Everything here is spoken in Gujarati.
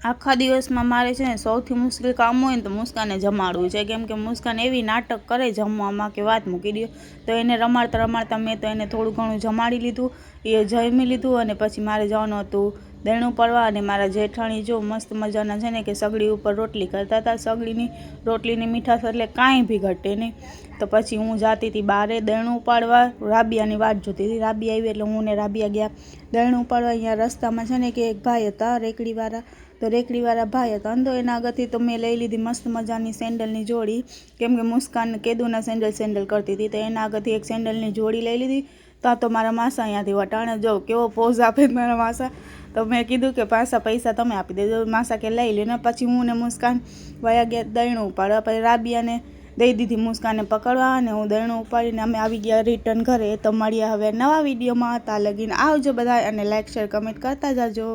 આખા દિવસમાં મારે છે ને સૌથી મુશ્કેલ કામ હોય ને તો મુસ્કાને જમાડવું છે, કેમ કે મુસ્કાન એવી નાટક કરે જમવામાં કે વાત મૂકી દો. તો એને રમાડતા રમાડતા મેં તો એને થોડું ઘણું જમાડી લીધું, એ જમી લીધું અને પછી મારે જવાનું હતું દેણું પડવા. અને મારા જેઠાણી જો મસ્ત મજાના છે ને કે સગડી ઉપર રોટલી કરતા હતા. સગડીની રોટલીની મીઠાશ એટલે કાંઈ બી ઘટે નહીં. તો પછી હું જાતી હતી બહારે દેણું ઉપાડવા, રાબિયાની વાટ જોતી હતી. રાબિયા આવી એટલે હું ને રાબિયા ગયા દેણું ઉપાડવા. અહીંયા રસ્તામાં છે ને કે એક ભાઈ હતા રેકડીવાળા, તો રેકડીવાળા ભાઈ હતા તો એના આગળથી તો મેં લઈ લીધી મસ્ત મજાની સેન્ડલની જોડી, કેમ કે મુસ્કાન કેદુના સેન્ડલ કરતી હતી. તો એના આગળથી એક સેન્ડલની જોડી લઈ લીધી. તો મારા માસા અહીંયાથી વટાણે જો કેવો પોઝ આપે મારા માસા. તો મેં કીધું કે પાછા પૈસા તમે આપી દેજો. માસા કે લઈ લે ને. પછી હું ને મુસ્કાન વયા ગયા દહીણું ઉપાડવા. પછી રાબિયાને દઈ દીધી મુસ્કાને પકડવા અને હું દહીણું ઉપાડીને અમે આવી ગયા રિટર્ન ઘરે. તો મળ્યા હવે નવા વિડીયોમાં. ત્યાં લગીને આવજો બધા અને લાઈક શેર કમેન્ટ કરતા જાજો.